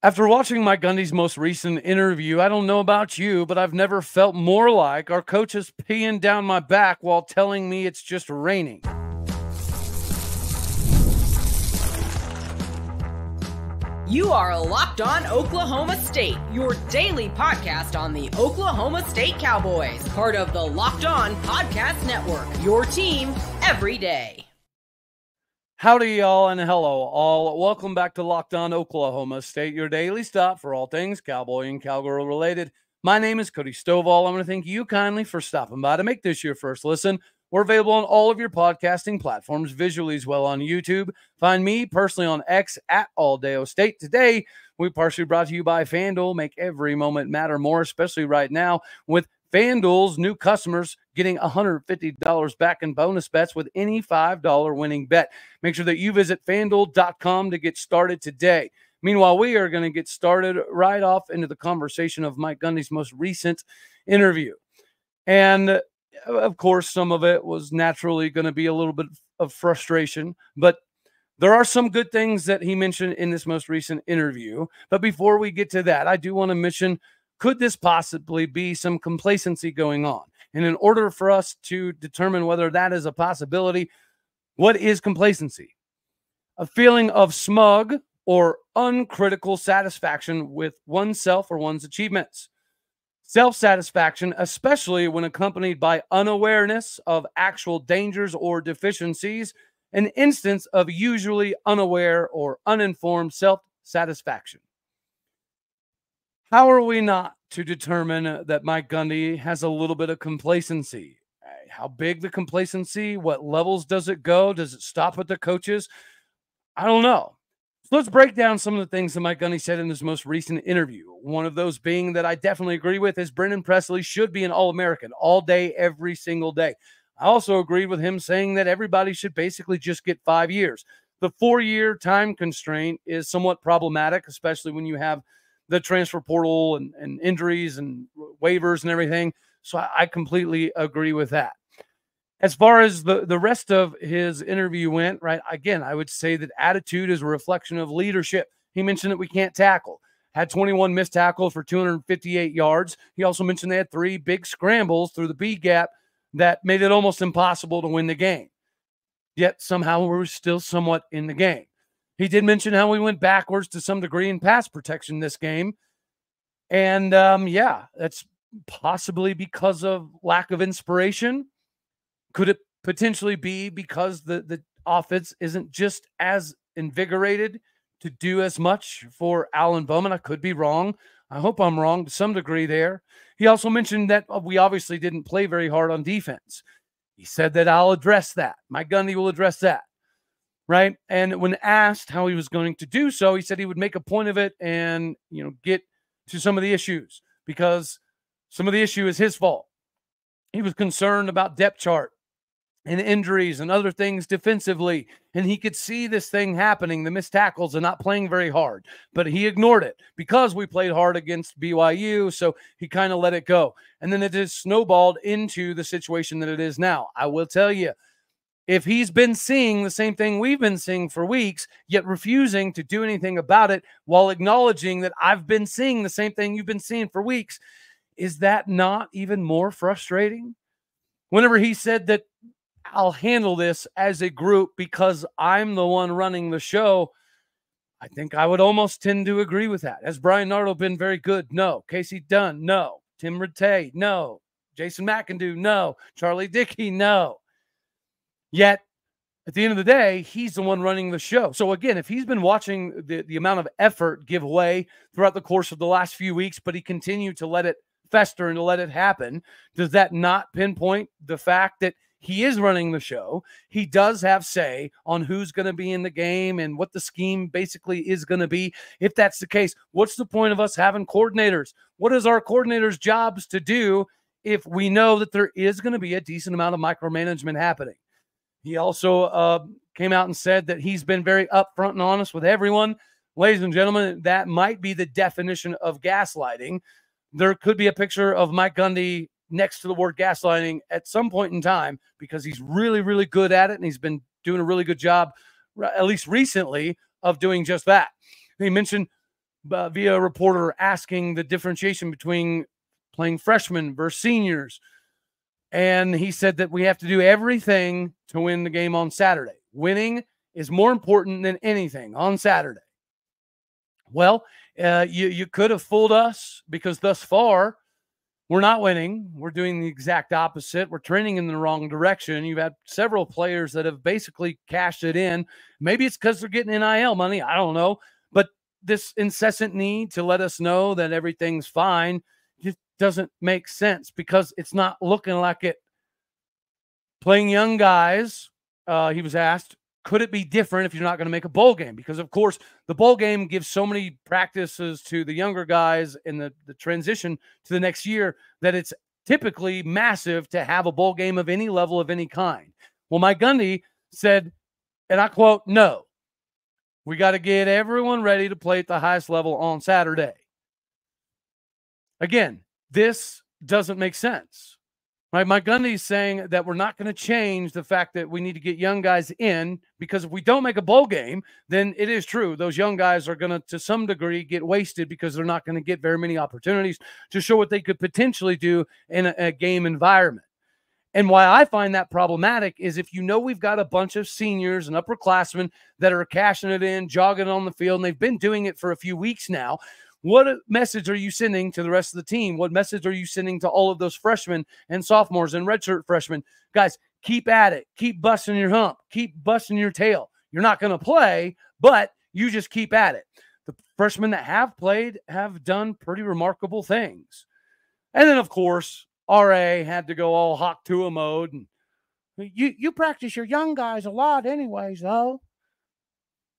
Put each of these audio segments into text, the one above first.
After watching Mike Gundy's most recent interview, I don't know about you, but I've never felt more like our coach is peeing down my back while telling me it's just raining. You are Locked On Oklahoma State, your daily podcast on the Oklahoma State Cowboys, part of the Locked On Podcast Network, your team every day. Howdy, y'all, and hello, all. Welcome back to Locked On Oklahoma State, your daily stop for all things Cowboy and Cowgirl related. My name is Cody Stovall. I want to thank you kindly for stopping by to make this your first listen. We're available on all of your podcasting platforms, visually as well on YouTube. Find me personally on X at AllDayOState. Today, we partially brought to you by FanDuel. Make every moment matter more, especially right now with FanDuel's new customers getting $150 back in bonus bets with any $5 winning bet. Make sure that you visit FanDuel.com to get started today. Meanwhile, we are going to get started right off into the conversation of Mike Gundy's most recent interview. And, of course, some of it was naturally going to be a little bit of frustration, but there are some good things that he mentioned in this most recent interview. But before we get to that, I do want to mention, could this possibly be some complacency going on? And in order for us to determine whether that is a possibility, what is complacency? A feeling of smug or uncritical satisfaction with oneself or one's achievements. Self-satisfaction, especially when accompanied by unawareness of actual dangers or deficiencies, an instance of usually unaware or uninformed self-satisfaction. How are we not to determine that Mike Gundy has a little bit of complacency? How big the complacency? What levels does it go? Does it stop with the coaches? I don't know. So let's break down some of the things that Mike Gundy said in his most recent interview. One of those being that I definitely agree with is Brendan Presley should be an All-American all day, every single day. I also agreed with him saying that everybody should basically just get 5 years. The 4-year time constraint is somewhat problematic, especially when you have the transfer portal and injuries and waivers and everything. So I completely agree with that. As far as the rest of his interview went, right, again, I would say that attitude is a reflection of leadership. He mentioned that we can't tackle. Had 21 missed tackles for 258 yards. He also mentioned they had 3 big scrambles through the B gap that made it almost impossible to win the game. Yet somehow we're still somewhat in the game. He did mention how we went backwards to some degree in pass protection this game. And, yeah, that's possibly because of lack of inspiration. Could it potentially be because the offense isn't just as invigorated to do as much for Alan Bowman? I could be wrong. I hope I'm wrong to some degree there. He also mentioned that we obviously didn't play very hard on defense. He said that I'll address that. Mike Gundy will address that. Right. And when asked how he was going to do so, he said he would make a point of it and, get to some of the issues because some of the issue is his fault. He was concerned about depth chart and injuries and other things defensively. And he could see this thing happening, the missed tackles and not playing very hard. But he ignored it because we played hard against BYU. So he kind of let it go. And then it just snowballed into the situation that it is now. I will tell you, if he's been seeing the same thing we've been seeing for weeks, yet refusing to do anything about it while acknowledging that I've been seeing the same thing you've been seeing for weeks, is that not even more frustrating? Whenever he said that I'll handle this as a group because I'm the one running the show, I think I would almost tend to agree with that. Has Brian Nardo been very good? No. Casey Dunn? No. Tim Rattay? No. Jason McIndoe? No. Charlie Dickey? No. Yet, at the end of the day, he's the one running the show. So, again, if he's been watching the amount of effort give way throughout the course of the last few weeks, but he continued to let it fester and to let it happen, does that not pinpoint the fact that he is running the show? He does have say on who's going to be in the game and what the scheme basically is going to be. If that's the case, what's the point of us having coordinators? What is our coordinators' jobs to do if we know that there is going to be a decent amount of micromanagement happening? He also came out and said that he's been very upfront and honest with everyone. Ladies and gentlemen, that might be the definition of gaslighting. There could be a picture of Mike Gundy next to the word gaslighting at some point in time because he's really, really good at it, and he's been doing a really good job, at least recently, of doing just that. He mentioned via a reporter asking the differentiation between playing freshmen versus seniors. And he said that we have to do everything to win the game on Saturday. Winning is more important than anything on Saturday. Well, you could have fooled us, because thus far we're not winning. We're doing the exact opposite. We're trending in the wrong direction. You've had several players that have basically cashed it in. Maybe it's because they're getting NIL money. I don't know. But this incessant need to let us know that everything's fine just doesn't make sense, because it's not looking like it. Playing young guys, he was asked, could it be different if you're not going to make a bowl game? Because, of course, the bowl game gives so many practices to the younger guys in the transition to the next year that it's typically massive to have a bowl game of any level, of any kind. Well, Mike Gundy said, and I quote, "No, we got to get everyone ready to play at the highest level on Saturday." Again, this doesn't make sense. Right? Mike Gundy's saying that we're not going to change the fact that we need to get young guys in, because if we don't make a bowl game, then it is true. Those young guys are going to some degree, get wasted, because they're not going to get very many opportunities to show what they could potentially do in a game environment. And why I find that problematic is, if you know we've got a bunch of seniors and upperclassmen that are cashing it in, jogging on the field, and they've been doing it for a few weeks now, what message are you sending to the rest of the team? What message are you sending to all of those freshmen and sophomores and redshirt freshmen? Guys, keep at it. Keep busting your hump. Keep busting your tail. You're not going to play, but you just keep at it. The freshmen that have played have done pretty remarkable things. And then, of course, RA had to go all Hawk Tua mode. And you practice your young guys a lot anyways, though.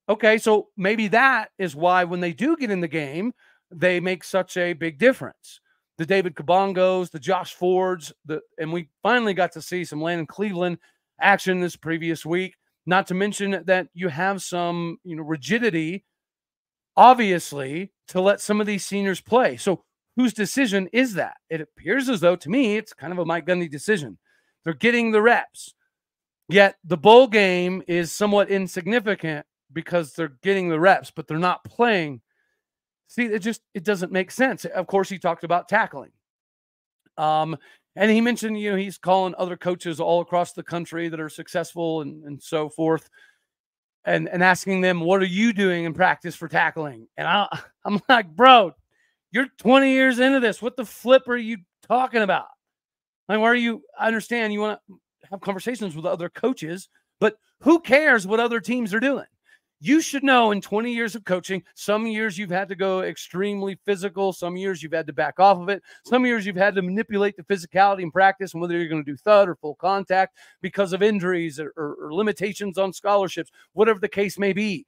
Okay, so maybe that is why when they do get in the game, they make such a big difference. The David Kabongos, the Josh Fords, and we finally got to see some Landon Cleveland action this previous week. Not to mention that you have some, rigidity, obviously, to let some of these seniors play. So whose decision is that? It appears as though, to me, it's kind of a Mike Gundy decision. They're getting the reps. Yet the bowl game is somewhat insignificant because they're getting the reps, but they're not playing. See, it doesn't make sense. Of course, he talked about tackling. And he mentioned, he's calling other coaches all across the country that are successful and so forth, and asking them, what are you doing in practice for tackling? And I'm like, bro, you're 20 years into this. What the flip are you talking about? Like, why are you? I understand you want to have conversations with other coaches, but who cares what other teams are doing? You should know, in 20 years of coaching, some years you've had to go extremely physical. Some years you've had to back off of it. Some years you've had to manipulate the physicality in practice, and whether you're going to do thud or full contact because of injuries or limitations on scholarships, whatever the case may be.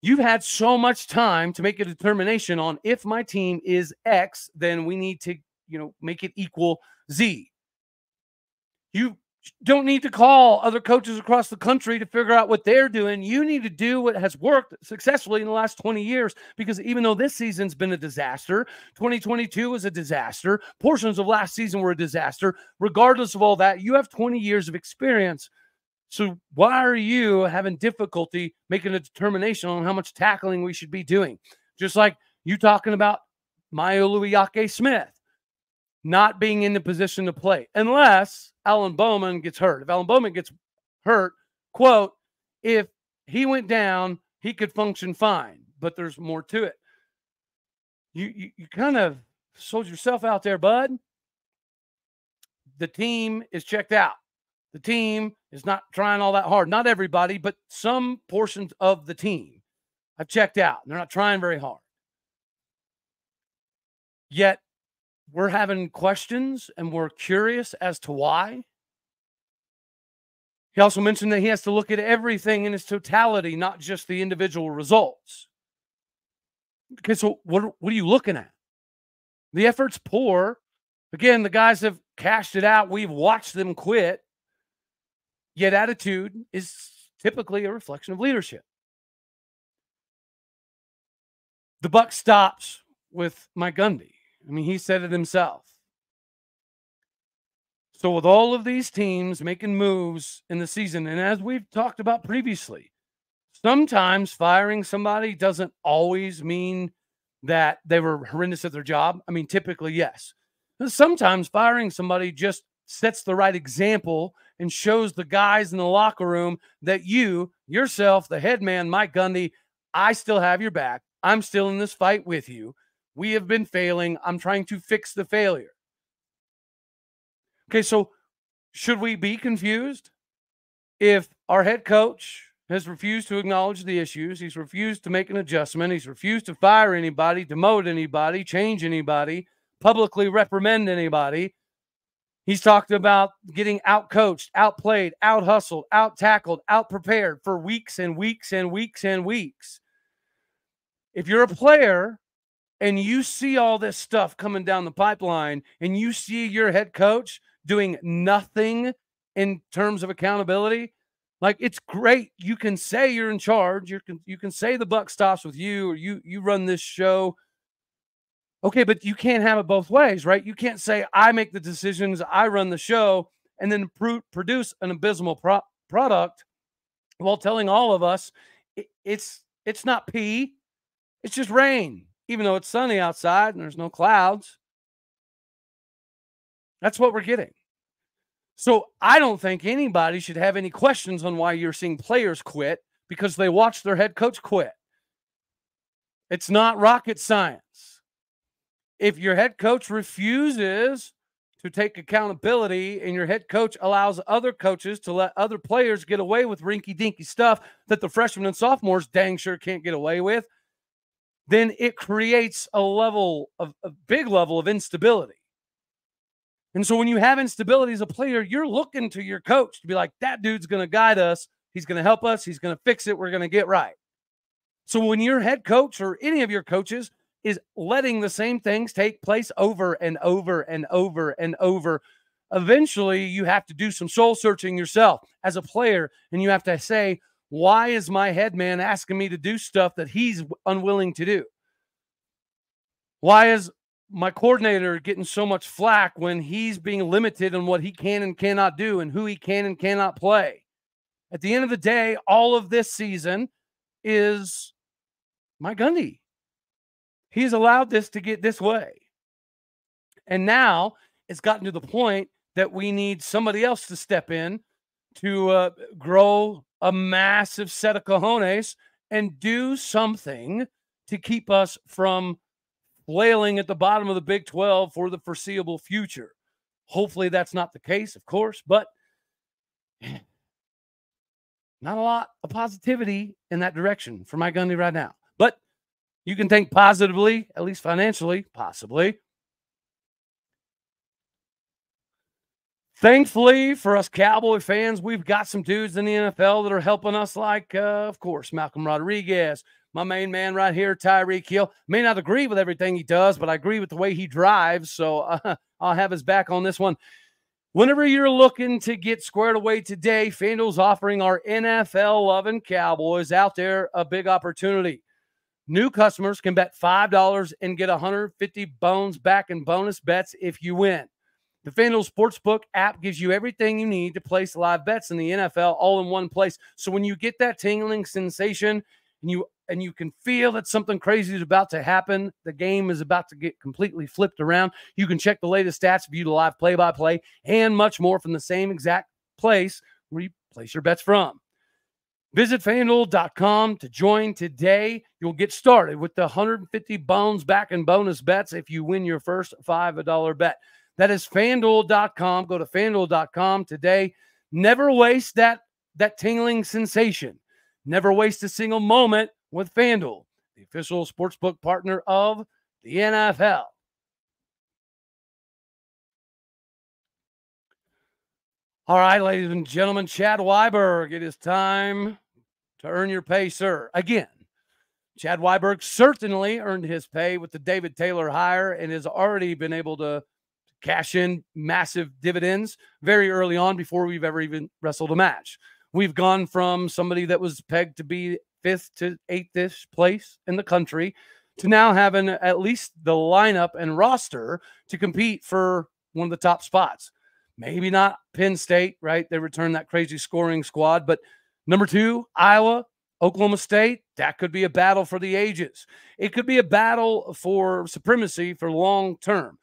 You've had so much time to make a determination on, if my team is X, then we need to, make it equal Z. You don't need to call other coaches across the country to figure out what they're doing. You need to do what has worked successfully in the last 20 years, because even though this season's been a disaster, 2022 was a disaster, portions of last season were a disaster. Regardless of all that, you have 20 years of experience. So why are you having difficulty making a determination on how much tackling we should be doing? Just like you talking about Mayoluiyake Smith not being in the position to play, unless Alan Bowman gets hurt. If Alan Bowman gets hurt, quote, if he went down, he could function fine, but there's more to it. You kind of sold yourself out there, bud. The team is checked out. The team is not trying all that hard. Not everybody, but some portions of the team have checked out. They're not trying very hard. Yet, we're having questions and we're curious as to why. He also mentioned that he has to look at everything in its totality, not just the individual results. Okay, so what are you looking at? The effort's poor. Again, the guys have cashed it out. We've watched them quit. Yet attitude is typically a reflection of leadership. The buck stops with Mike Gundy. I mean, he said it himself. So with all of these teams making moves in the season, and as we've talked about previously, sometimes firing somebody doesn't always mean that they were horrendous at their job. I mean, typically, yes. Sometimes firing somebody just sets the right example and shows the guys in the locker room that you, yourself, the head man, Mike Gundy, I still have your back. I'm still in this fight with you. We have been failing. I'm trying to fix the failure. Okay, so should we be confused if our head coach has refused to acknowledge the issues? He's refused to make an adjustment. He's refused to fire anybody, demote anybody, change anybody, publicly reprimand anybody. He's talked about getting out-coached, outplayed, out-hustled, out-tackled, out-prepared for weeks and weeks and weeks and weeks. If you're a player and you see all this stuff coming down the pipeline and you see your head coach doing nothing in terms of accountability, like, it's great. You can say you're in charge. You can say the buck stops with you, or you run this show. Okay, but you can't have it both ways, right? You can't say I make the decisions, I run the show, and then produce an abysmal product while telling all of us it's not pee, it's just rain, even though it's sunny outside and there's no clouds. That's what we're getting. So I don't think anybody should have any questions on why you're seeing players quit because they watched their head coach quit. It's not rocket science. If your head coach refuses to take accountability and your head coach allows other coaches to let other players get away with rinky-dinky stuff that the freshmen and sophomores dang sure can't get away with, then it creates a big level of instability. And so when you have instability as a player, you're looking to your coach to be like, that dude's going to guide us. He's going to help us. He's going to fix it. We're going to get right. So when your head coach or any of your coaches is letting the same things take place over and over and over and over, eventually you have to do some soul searching yourself as a player. And you have to say, why is my head man asking me to do stuff that he's unwilling to do? Why is my coordinator getting so much flack when he's being limited on what he can and cannot do and who he can and cannot play? At the end of the day, all of this season is Mike Gundy. He's allowed this to get this way. And now it's gotten to the point that we need somebody else to step in to grow a massive set of cojones and do something to keep us from flailing at the bottom of the Big 12 for the foreseeable future. Hopefully that's not the case, of course, but not a lot of positivity in that direction for Mike Gundy right now. But you can think positively, at least financially, possibly. Thankfully for us Cowboy fans, we've got some dudes in the NFL that are helping us, like, of course, Malcolm Rodriguez, my main man right here, Tyreek Hill. May not agree with everything he does, but I agree with the way he drives, so I'll have his back on this one. Whenever you're looking to get squared away today, FanDuel's offering our NFL-loving Cowboys out there a big opportunity. New customers can bet $5 and get 150 bones back in bonus bets if you win. The FanDuel Sportsbook app gives you everything you need to place live bets in the NFL all in one place. So when you get that tingling sensation and you can feel that something crazy is about to happen, the game is about to get completely flipped around, you can check the latest stats, view the live play-by-play, and much more from the same exact place where you place your bets from. Visit FanDuel.com to join today. You'll get started with the 150 bones back in bonus bets if you win your first $5 bet. That is FanDuel.com. Go to FanDuel.com today. Never waste that tingling sensation. Never waste a single moment with FanDuel, the official sportsbook partner of the NFL. All right, ladies and gentlemen, Chad Weiberg, it is time to earn your pay, sir. Again, Chad Weiberg certainly earned his pay with the David Taylor hire and has already been able to cash in massive dividends very early on before we've ever even wrestled a match. We've gone from somebody that was pegged to be 5th to 8th-ish place in the country to now having at least the lineup and roster to compete for one of the top spots. Maybe not Penn State, right? They returned that crazy scoring squad, but number 2, Iowa, Oklahoma State, that could be a battle for the ages. It could be a battle for supremacy for long term,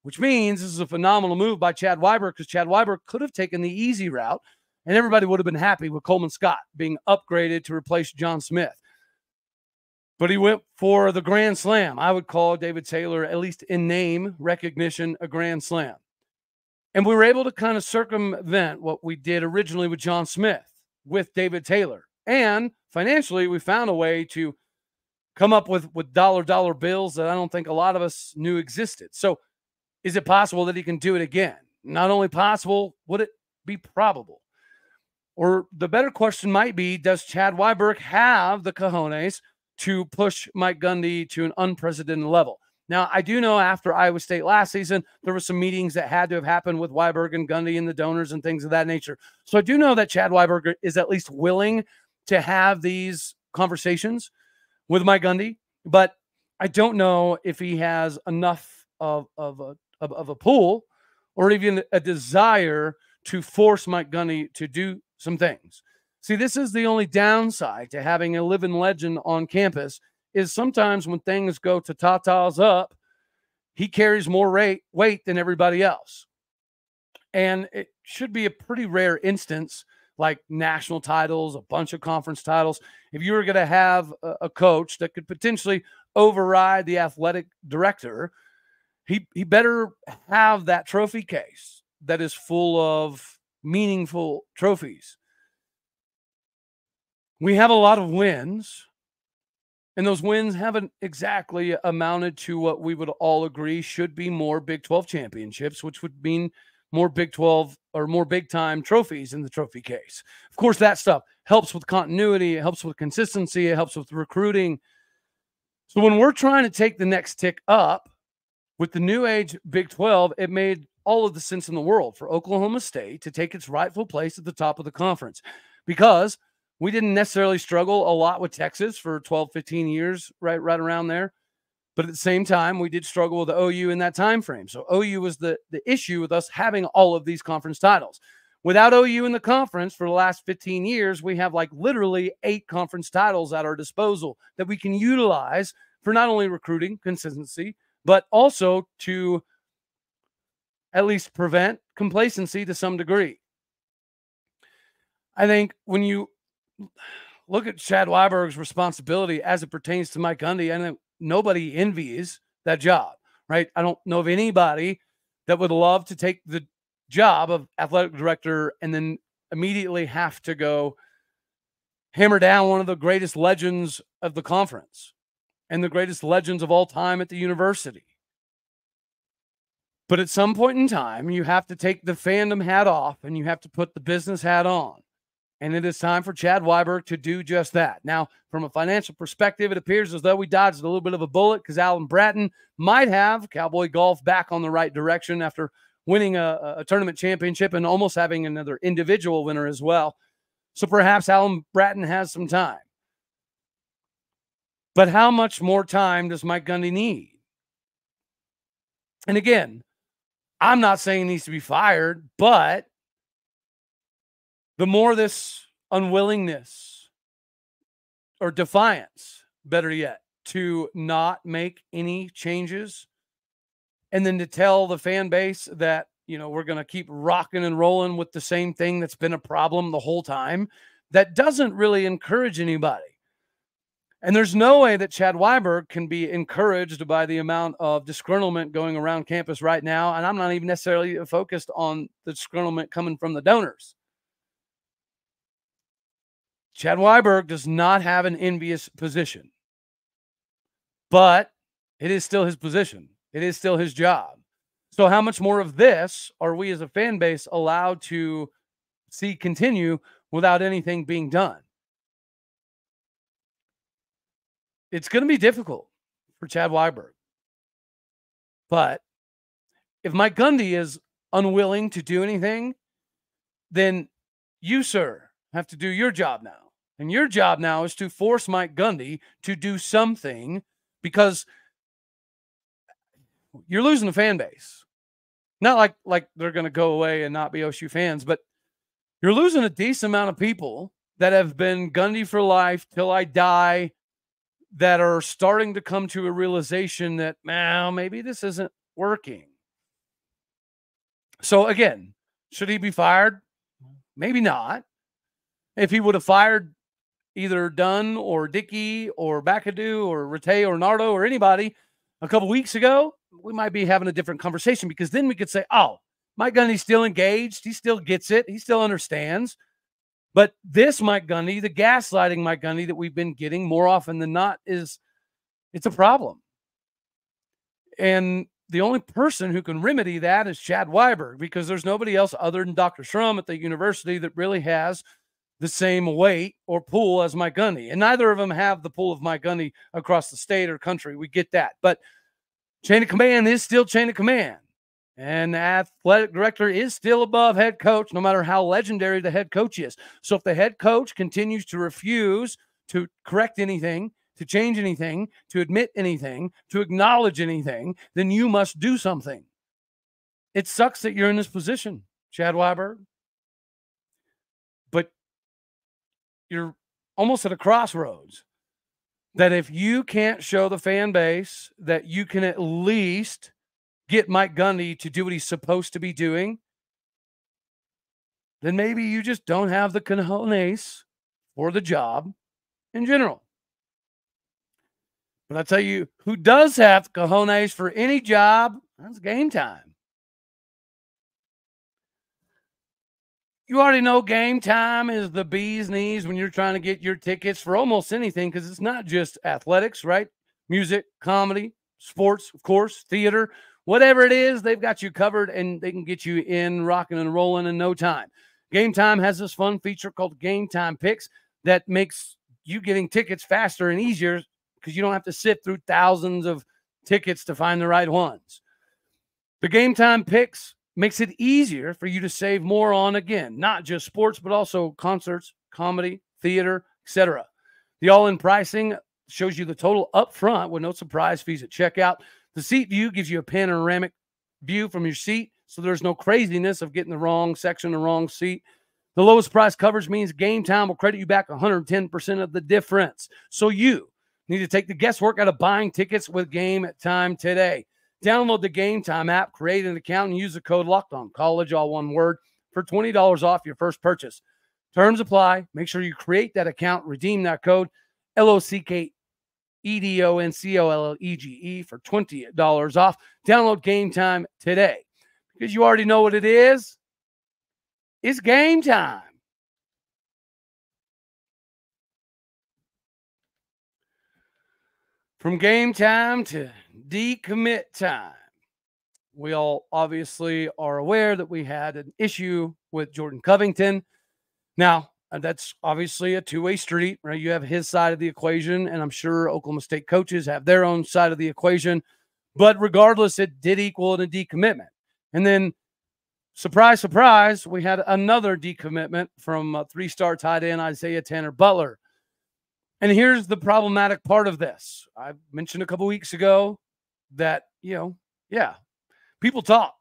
which means this is a phenomenal move by Chad Weiberg, because Chad Weiberg could have taken the easy route and everybody would have been happy with Coleman Scott being upgraded to replace John Smith. But he went for the Grand Slam. I would call David Taylor, at least in name recognition, a Grand Slam. And we were able to kind of circumvent what we did originally with John Smith, with David Taylor. And financially, we found a way to come up with dollar bills that I don't think a lot of us knew existed. So is it possible that he can do it again? Not only possible, would it be probable? Or the better question might be, does Chad Weiberg have the cojones to push Mike Gundy to an unprecedented level? Now, I do know after Iowa State last season, there were some meetings that had to have happened with Weiberg and Gundy and the donors and things of that nature. So I do know that Chad Weiberg is at least willing to have these conversations with Mike Gundy, but I don't know if he has enough of a pull or even a desire to force Mike Gundy to do some things. See, this is the only downside to having a living legend on campus, is sometimes when things go to tatas up, he carries more weight than everybody else. And it should be a pretty rare instance, like national titles, a bunch of conference titles. If you were going to have a coach that could potentially override the athletic director, he better have that trophy case that is full of meaningful trophies. We have a lot of wins, and those wins haven't exactly amounted to what we would all agree should be more Big 12 championships, which would mean more Big 12 or more big-time trophies in the trophy case. Of course, that stuff helps with continuity. It helps with consistency. It helps with recruiting. So when we're trying to take the next tick up with the new age Big 12, it made all of the sense in the world for Oklahoma State to take its rightful place at the top of the conference, because we didn't necessarily struggle a lot with Texas for 12, 15 years, right around there. But at the same time, we did struggle with the OU in that time frame. So OU was the issue with us having all of these conference titles. Without OU in the conference for the last 15 years, we have like literally 8 conference titles at our disposal that we can utilize for not only recruiting consistency, but also to at least prevent complacency to some degree. I think when you look at Chad Weiberg's responsibility as it pertains to Mike Gundy, I think nobody envies that job, right? I don't know of anybody that would love to take the job of athletic director and then immediately have to go hammer down one of the greatest legends of the conference and the greatest legends of all time at the university. But at some point in time, you have to take the fandom hat off and you have to put the business hat on. And it is time for Chad Weiberg to do just that. Now, from a financial perspective, it appears as though we dodged a little bit of a bullet, because Alan Bratton might have Cowboy golf back on the right direction after winning a tournament championship and almost having another individual winner as well. So perhaps Alan Bratton has some time. But how much more time does Mike Gundy need? And again, I'm not saying he needs to be fired, but the more this unwillingness or defiance, better yet, to not make any changes, and then to tell the fan base that, you know, we're going to keep rocking and rolling with the same thing that's been a problem the whole time, that doesn't really encourage anybody. And there's no way that Chad Weiberg can be encouraged by the amount of disgruntlement going around campus right now. And I'm not even necessarily focused on the disgruntlement coming from the donors. Chad Weiberg does not have an envious position, but it is still his position. It is still his job. So how much more of this are we as a fan base allowed to see continue without anything being done? It's going to be difficult for Chad Weiberg. But if Mike Gundy is unwilling to do anything, then you, sir, have to do your job now. And your job now is to force Mike Gundy to do something, because you're losing a fan base. Not like they're going to go away and not be OSU fans, but you're losing a decent amount of people that have been Gundy for life till I die, that are starting to come to a realization that, man, maybe this isn't working. So again, should he be fired? Maybe not. If he would have fired either Dunn or Dickey or McAdoo or Rattay or Nardo or anybody a couple weeks ago, we might be having a different conversation, because then we could say, oh, Mike Gundy's still engaged. He still gets it. He still understands. But this Mike Gundy, the gaslighting Mike Gundy that we've been getting more often than not, it's a problem. And the only person who can remedy that is Chad Weiberg, because there's nobody else other than Dr. Shrum at the university that really has the same weight or pull as Mike Gundy. And neither of them have the pull of Mike Gundy across the state or country. We get that. But chain of command is still chain of command. And the athletic director is still above head coach, no matter how legendary the head coach is. So if the head coach continues to refuse to correct anything, to change anything, to admit anything, to acknowledge anything, then you must do something. It sucks that you're in this position, Chad Weiberg. But you're almost at a crossroads, that if you can't show the fan base that you can at least get Mike Gundy to do what he's supposed to be doing, then maybe you just don't have the cojones for the job in general. But I tell you, who does have cojones for any job, that's Game Time. You already know Game Time is the bee's knees when you're trying to get your tickets for almost anything, because it's not just athletics, right? Music, comedy, sports, of course, theater, whatever it is, they've got you covered, and they can get you in rocking and rolling in no time. Game Time has this fun feature called Game Time Picks that makes you getting tickets faster and easier, because you don't have to sift through thousands of tickets to find the right ones. The Game Time Picks makes it easier for you to save more on, again, not just sports, but also concerts, comedy, theater, etc. The all-in pricing shows you the total up front with no surprise fees at checkout. The seat view gives you a panoramic view from your seat, so there's no craziness of getting the wrong section, the wrong seat. The lowest price coverage means Game Time will credit you back 110% of the difference. So you need to take the guesswork out of buying tickets with Game Time today. Download the Game Time app, create an account, and use the code LOCKEDONCollege, all one word, for $20 off your first purchase. Terms apply. Make sure you create that account, redeem that code, LOCKEDONCOLLEGE, for $20 off. Download Game Time today, because you already know what it is. It's game time. From Game Time to decommit time. We all obviously are aware that we had an issue with Jordan Covington. Now, that's obviously a two-way street, right? You have his side of the equation, and I'm sure Oklahoma State coaches have their own side of the equation. But regardless, it did equal a decommitment. And then, surprise, surprise, we had another decommitment from three-star tight end Isaiah Tanner Butler. And here's the problematic part of this. I mentioned a couple weeks ago that, people talk.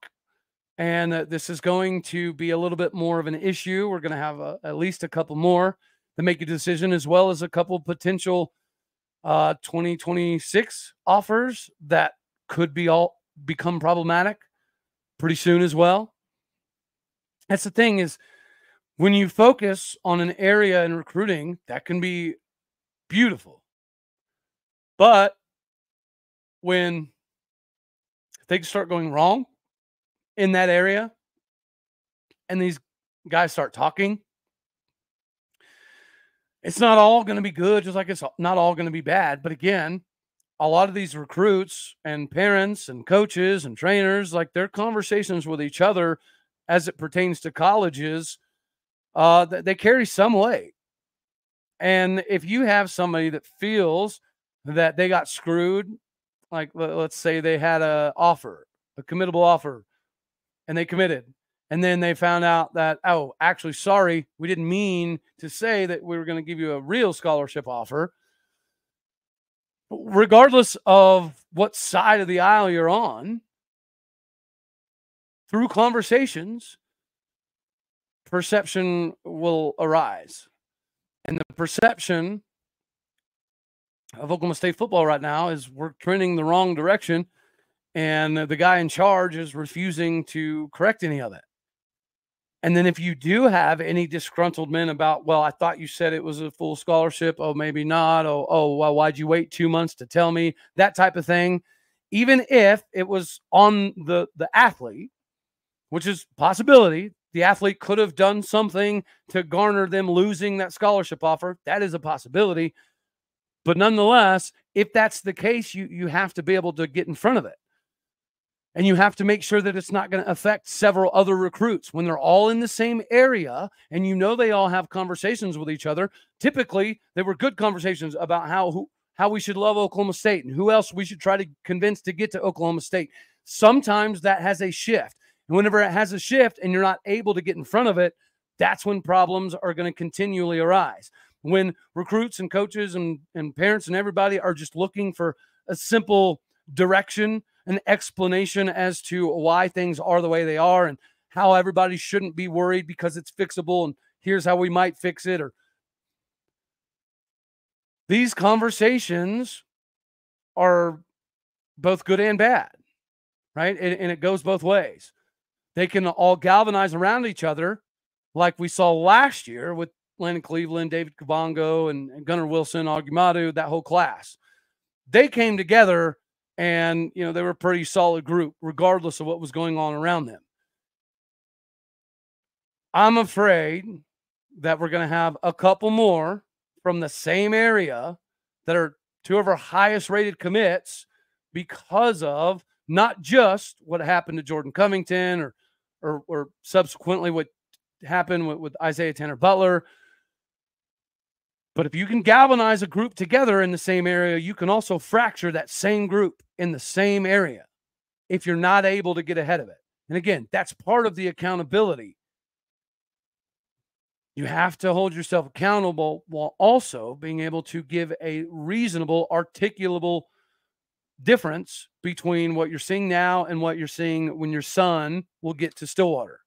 And this is going to be a little bit more of an issue. We're going to have at least a couple more to make a decision, as well as a couple potential 2026 offers that could become problematic pretty soon as well. That's the thing, is when you focus on an area in recruiting, that can be beautiful. But when things start going wrong in that area and these guys start talking, it's not all going to be good, just like it's not all going to be bad. But again, a lot of these recruits and parents and coaches and trainers, like, their conversations with each other as it pertains to colleges, they carry some weight. And if you have somebody that feels that they got screwed, like, let's say they had a committable offer, and they committed, and then they found out that, oh, actually, sorry, we didn't mean to say that we were going to give you a real scholarship offer. Regardless of what side of the aisle you're on, through conversations, perception will arise. And the perception of Oklahoma State football right now is we're trending the wrong direction, and the guy in charge is refusing to correct any of it. And then if you do have any disgruntled men about, well, I thought you said it was a full scholarship. Oh, maybe not. Oh, well, why'd you wait 2 months to tell me? That type of thing. Even if it was on the athlete, which is a possibility, the athlete could have done something to garner them losing that scholarship offer. That is a possibility. But nonetheless, if that's the case, you have to be able to get in front of it. And you have to make sure that it's not going to affect several other recruits when they're all in the same area and they all have conversations with each other. Typically, they were good conversations about how we should love Oklahoma State and who else we should try to convince to get to Oklahoma State. Sometimes that has a shift. And whenever it has a shift and you're not able to get in front of it, that's when problems are going to continually arise. When recruits and coaches and parents and everybody are just looking for a simple direction, an explanation as to why things are the way they are and how everybody shouldn't be worried because it's fixable and here's how we might fix it. Or these conversations are both good and bad, right? And it goes both ways. They can all galvanize around each other like we saw last year with Landon Cleveland, David Kabongo, and Gunnar Wilson, Agumadu, that whole class. They came together and, they were a pretty solid group, regardless of what was going on around them. I'm afraid that we're going to have a couple more from the same area that are two of our highest rated commits because of not just what happened to Jordan Covington or subsequently what happened with Isaiah Tanner Butler. But if you can galvanize a group together in the same area, you can also fracture that same group in the same area if you're not able to get ahead of it. And again, that's part of the accountability. You have to hold yourself accountable while also being able to give a reasonable, articulable difference between what you're seeing now and what you're seeing when your son will get to Stillwater.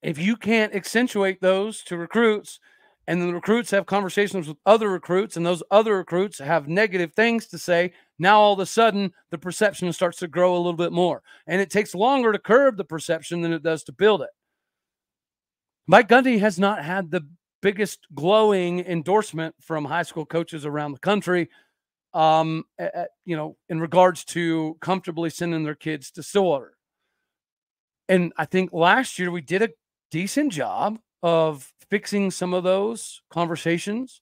If you can't accentuate those to recruits, and the recruits have conversations with other recruits, and those other recruits have negative things to say, now all of a sudden the perception starts to grow a little bit more. And it takes longer to curb the perception than it does to build it. Mike Gundy has not had the biggest glowing endorsement from high school coaches around the country, in regards to comfortably sending their kids to Stillwater. And I think last year we did a decent job of fixing some of those conversations.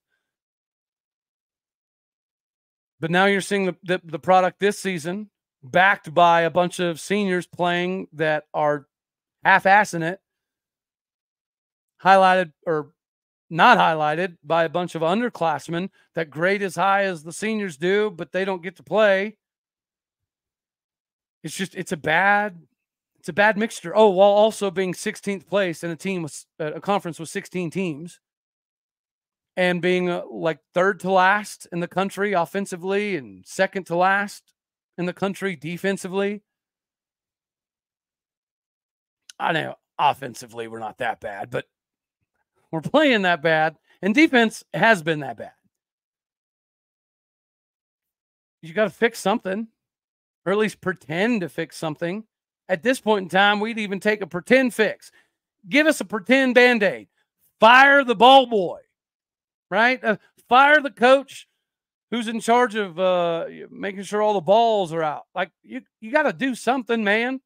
But now you're seeing the product this season backed by a bunch of seniors playing that are half-assing it, highlighted or not highlighted by a bunch of underclassmen that grade as high as the seniors do, but they don't get to play. It's a bad mixture. Oh, while also being 16th place in a conference with 16 teams and being like third to last in the country offensively and second to last in the country defensively. I know offensively we're not that bad, but we're playing that bad, and defense has been that bad. You got to fix something, or at least pretend to fix something. At this point in time, we'd even take a pretend fix. Give us a pretend Band-Aid. Fire the ball boy, right? Fire the coach who's in charge of making sure all the balls are out. Like, you got to do something, man,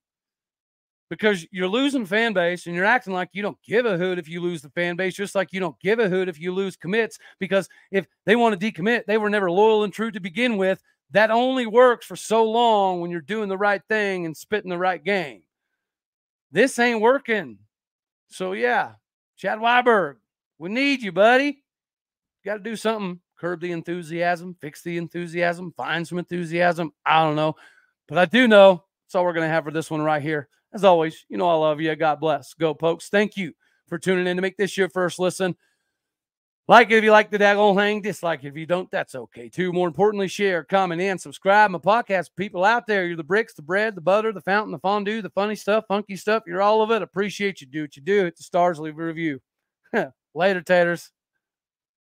because you're losing fan base and you're acting like you don't give a hoot if you lose the fan base, just like you don't give a hoot if you lose commits, because if they want to decommit, they were never loyal and true to begin with. That only works for so long when you're doing the right thing and spitting the right game. This ain't working. So, yeah, Chad Weiberg, we need you, buddy. You got to do something. Curb the enthusiasm, fix the enthusiasm, find some enthusiasm. I don't know. But I do know that's all we're going to have for this one right here. As always, I love you. God bless. Go Pokes. Thank you for tuning in to make this your first listen. Like it if you like the daggone thing. Dislike it if you don't. That's okay, too. More importantly, share, comment, and subscribe. My podcast people out there, you're the bricks, the bread, the butter, the fountain, the fondue, the funny stuff, funky stuff. You're all of it. Appreciate you. Do what you do. Hit the stars. Leave a review. Later, taters.